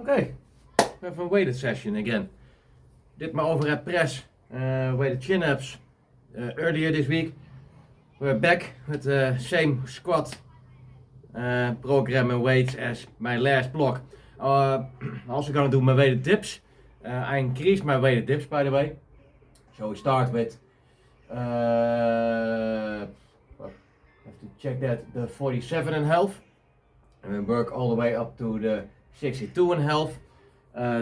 Okay, we have a weighted session again. Did my overhead press, weighted chin-ups earlier this week. We're back with the same squat program and weights as my last block. Also gonna do my weighted dips. I increased my weighted dips, by the way. So we start with, I have to check that, the 47.5. And we work all the way up to the 62.5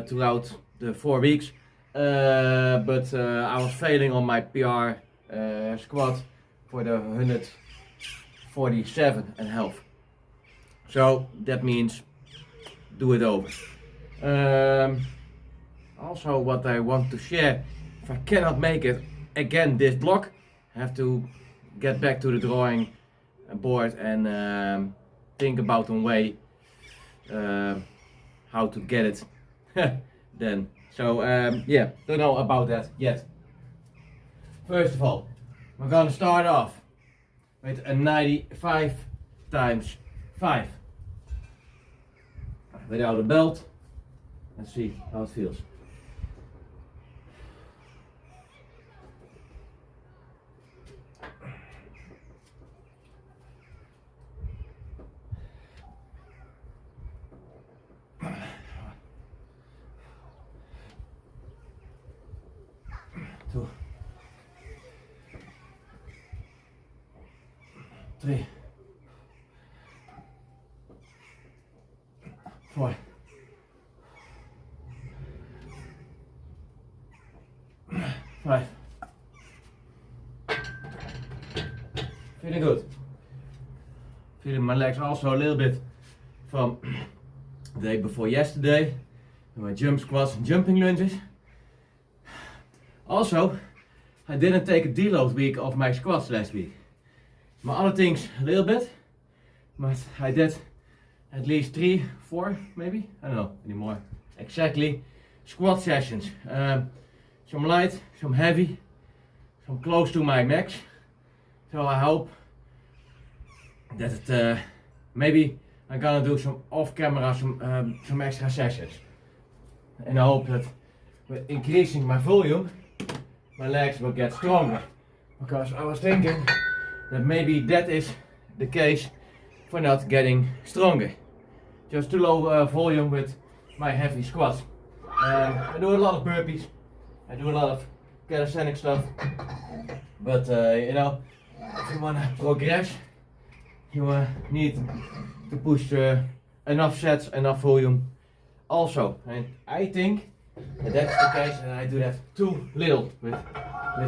throughout the 4 weeks. But I was failing on my PR squat for the 147.5. So that means do it over. Also what I want to share, if I cannot make it again this block, I have to get back to the drawing board and think about a way how to get it then. So yeah, don't know about that yet. First of all, we're gonna start off with a 95 times 5 without a belt. Let's see how it feels. Two, 3, 4, 5. Feeling good. Feeling my legs also a little bit from the day before yesterday. My jump squats and jumping lunges. Also, I didn't take a deload week of my squats last week. My other things a little bit, but I did at least 3, 4 maybe, I don't know anymore exactly, squat sessions. Some light, some heavy, some close to my max. So I hope that maybe I'm gonna do some off camera, some extra sessions. And I hope that with increasing my volume, my legs will get stronger. Because I was thinking that maybe that is the case for not getting stronger. Just too low volume with my heavy squats. I do a lot of burpees, I do a lot of calisthenic stuff, but you know, if you want to progress, you need to push enough sets, enough volume also. And I think that that's the case, and I do that too little with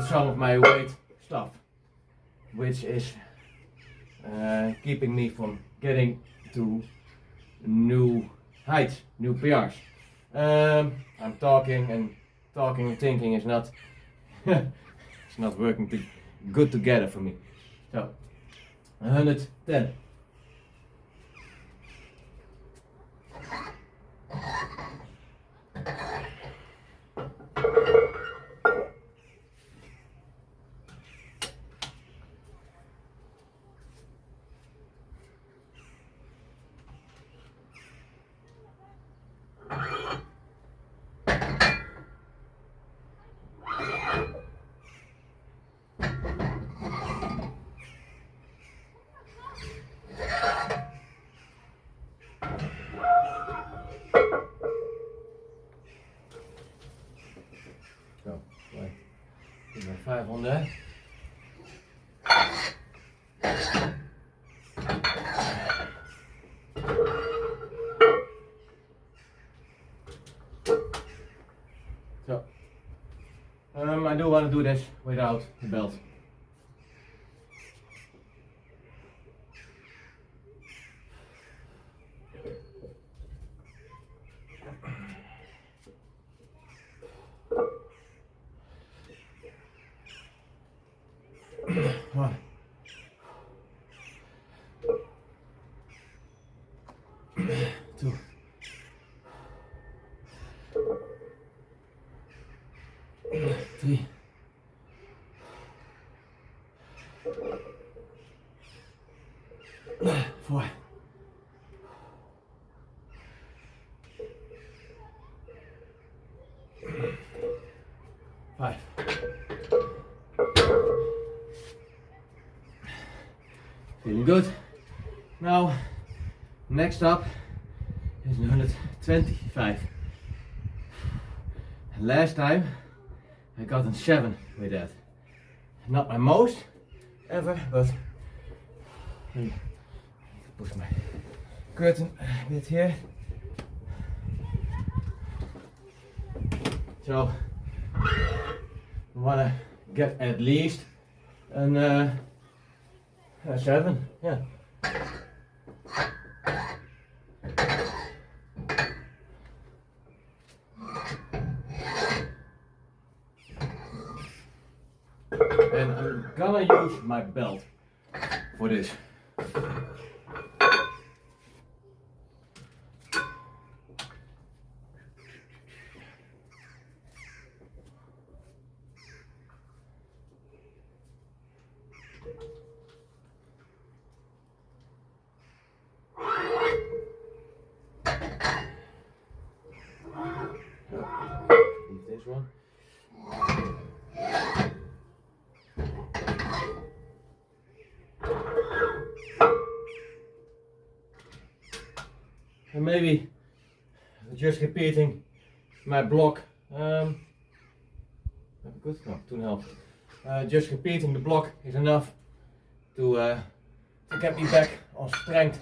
some of my weight stuff, which is keeping me from getting to new heights, new PRs. I'm talking and thinking is not it's not working good together for me. So 110. Zo, mooi. Ik ben 500. So, I do want to do this without the belt. One, 2, 3, Really good. Now, next up is 125. Last time I got a 7 with that. Not my most ever, but push my curtain a bit here. So I want to get at least a 7, yeah. And I'm gonna use my belt for this. Leave this one. And maybe just repeating my block. Good, no, 2.5. Just repeating the block is enough to get me back on strength.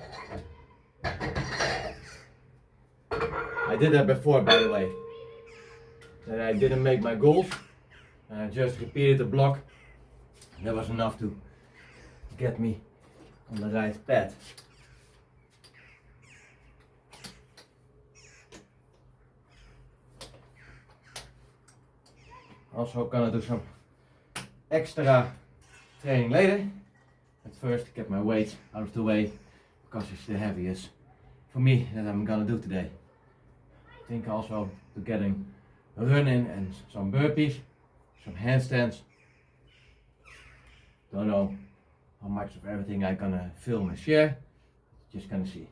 I did that before, by the way. That I didn't make my goals. I just repeated the block. That was enough to get me on the right path. Also gonna do some extra training later. But first get my weights out of the way because it's the heaviest for me that I'm gonna do today. I think also to getting a run in and some burpees, some handstands. Don't know how much of everything I'm gonna film and share. Just gonna see.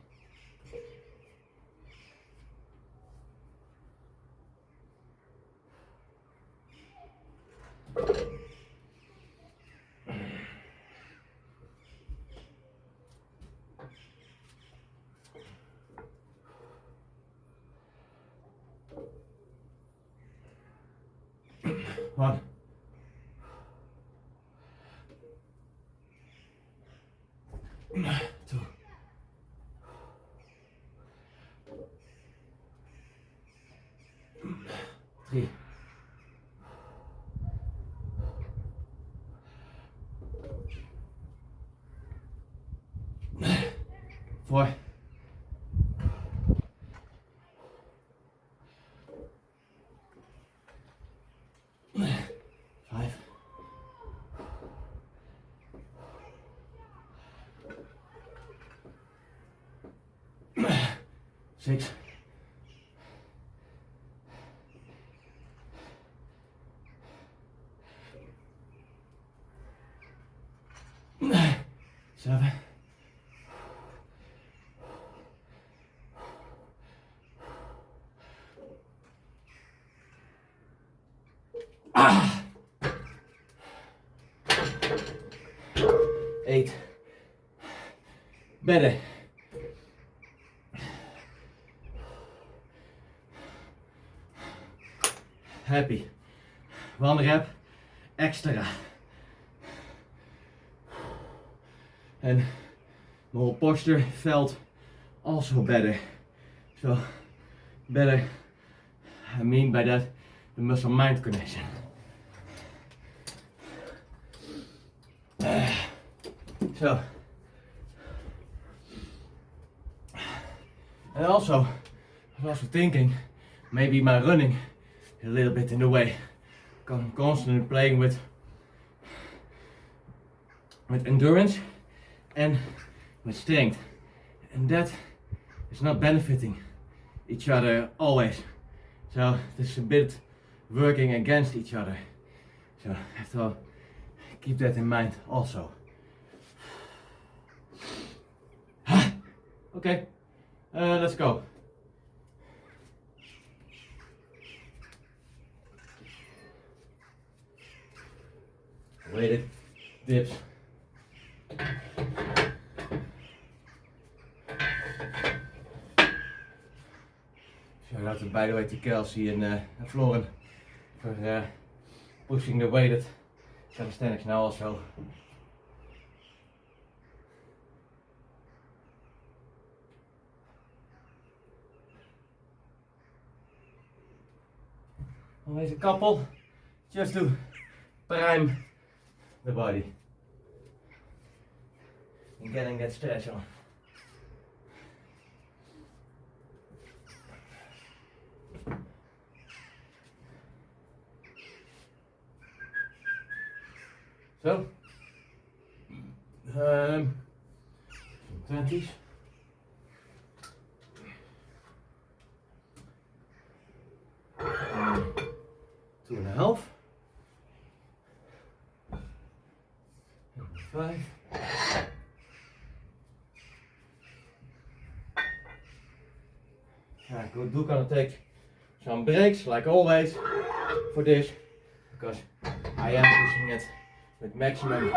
One. Two. 3. 4. 5. 6. 7. 8. Better. Happy. 1 rep extra. And my whole posture felt also better. So better, I mean by that the muscle mind connection. So, and also, I was also thinking maybe my running is a little bit in the way. I'm constantly playing with endurance and with strength, and that is not benefiting each other always. So this is a bit working against each other. So I have to keep that in mind also. Okay, let's go. Weighted dips. Shout out, by the way, to Kelsey and Floren for pushing the weighted calisthenics now also. Always a couple, just to prime the body and getting that stretch on. So, 20s. Two and a half. 5. I do gonna take some breaks like always for this because I am pushing it with maximum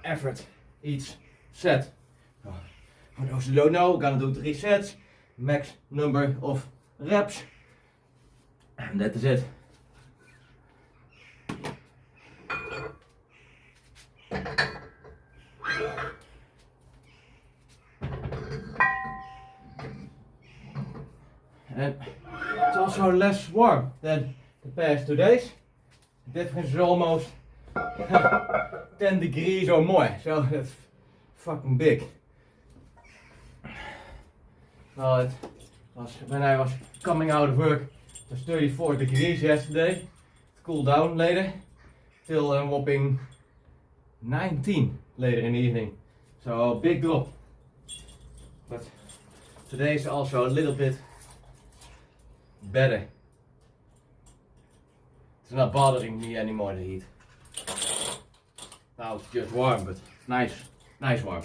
effort each set. For those who don't know, we're gonna do 3 sets, max number of reps, and that is it. And it's also less warm than the past 2 days. The difference is almost 10 degrees or more, so that's fucking big. Well, it was when I was coming out of work, it was 34 degrees yesterday. It cooled down later till a whopping 19 later in the evening. So big drop. But today is also a little bit better. It's not bothering me anymore, the heat. Now it's just warm, but nice warm.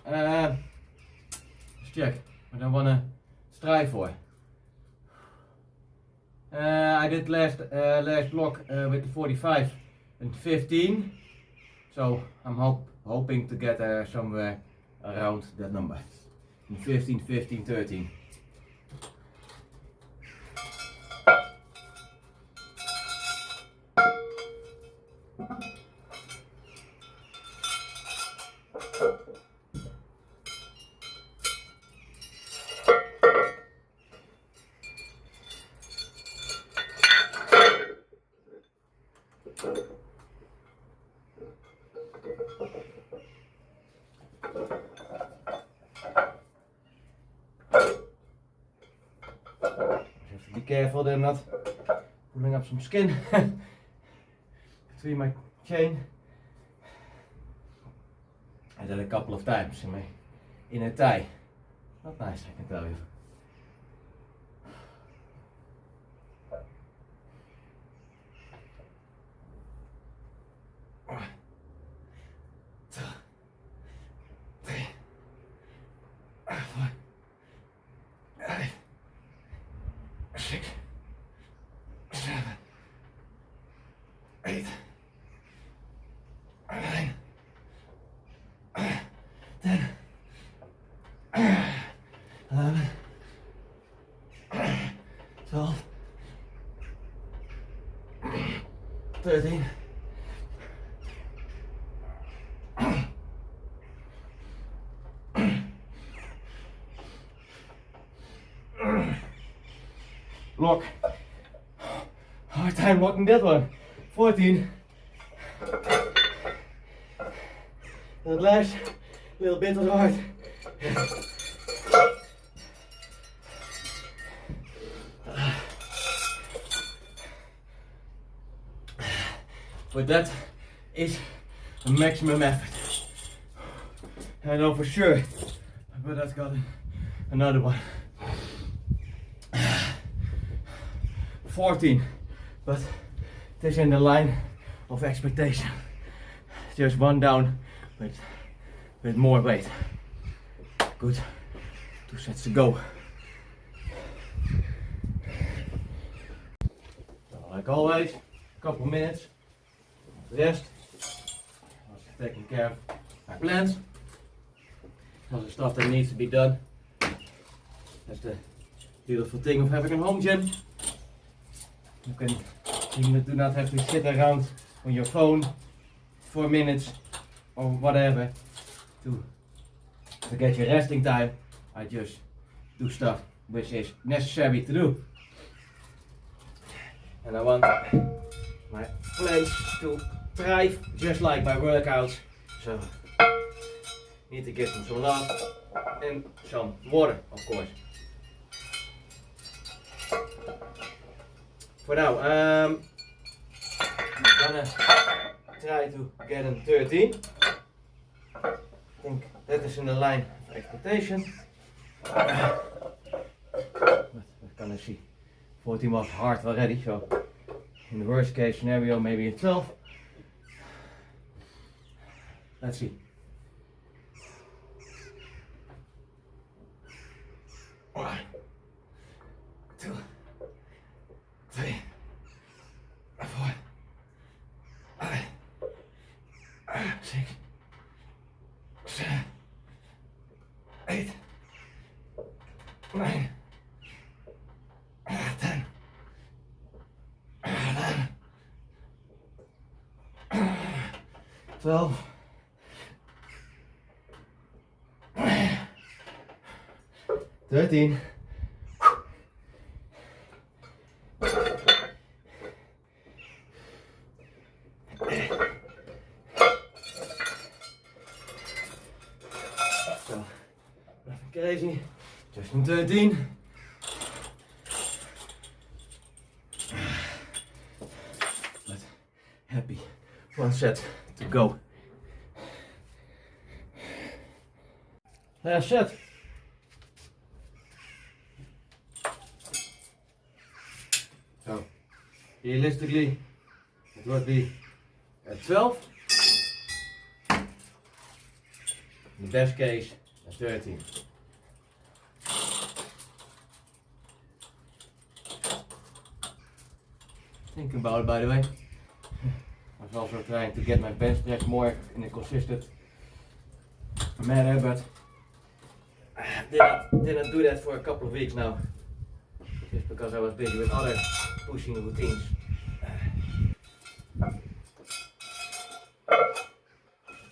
Let's check what I wanna strive for. I did last block with the 45 and 15, so I'm hoping to get somewhere around that number. 15, 15, 13. Be careful they're not pulling up some skin between my chain. I did a couple of times in my inner thigh. Not nice, I can tell you. Lock. Hard time locking that one. 14. That last little bit was hard. But that is a maximum effort. I know for sure, but that's got another one. 14, but it is in the line of expectation. Just one down with more weight. Good. 2 sets to go. So, like always, a couple minutes. Rest. I was taking care of my plants. All the stuff that needs to be done. That's the beautiful thing of having a home gym. You do not have to sit around on your phone for minutes or whatever to get your resting time. I just do stuff which is necessary to do. And I want my place to thrive just like my workouts. So need to give them some love and some water, of course. For now, I'm gonna try to get in 13. I think that is in the line of expectation. But we're gonna see. 14 was hard already, so in the worst case scenario, maybe a 12. Let's see. 1, 2, 3, 4, 5, 6, 7, 8, 9, 10, 11, 12, 13. So, nothing crazy, just in 13. But happy, 1 set to go. Last set. So, realistically, it would be at 12. In the best case, at 13. Think about it, by the way. I was also trying to get my bench press more in a consistent manner, but I didn't do that for a couple of weeks now. Just because I was busy with other pushing routines.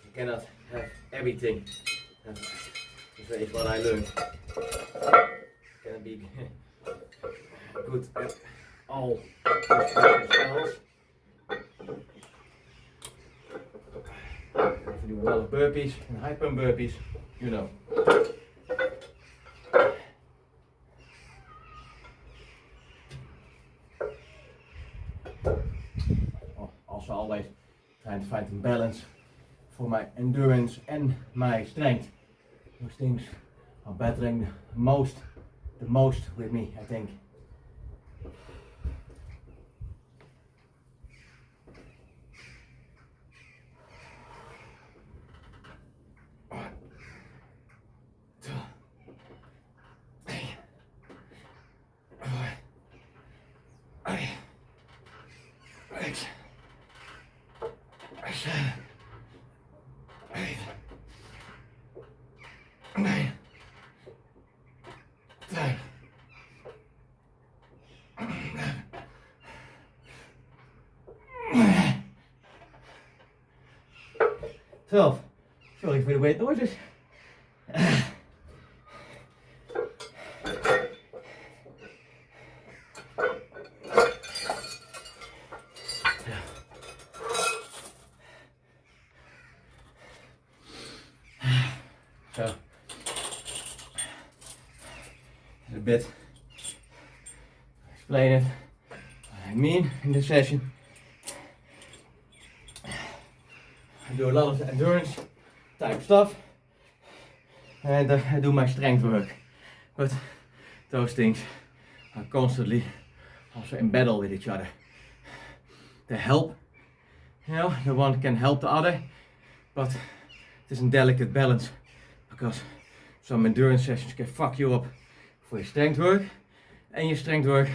You cannot have everything. That is what I learned. You cannot be good at all styles. If you do a lot of burpees and high pump burpees, you know. Also always trying to find a balance for my endurance and my strength. Those things are battling the most with me, I think. So, sorry for the weird noises. So, a bit explain it what I mean in this session. I do a lot of endurance type stuff and I do my strength work, but those things are constantly also in battle with each other. They help, you know, the one can help the other, but it is a delicate balance because some endurance sessions can fuck you up for your strength work and your strength work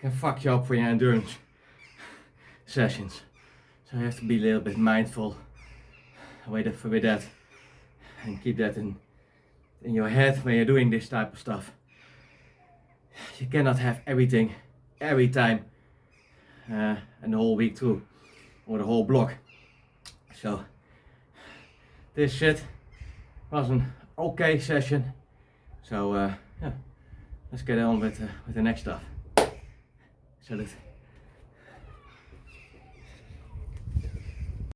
can fuck you up for your endurance sessions. So you have to be a little bit mindful with that and keep that in your head when you're doing this type of stuff. you cannot have everything every time and the whole week through, or the whole block. So this shit was an okay session. So yeah, let's get on with the next stuff. Salute.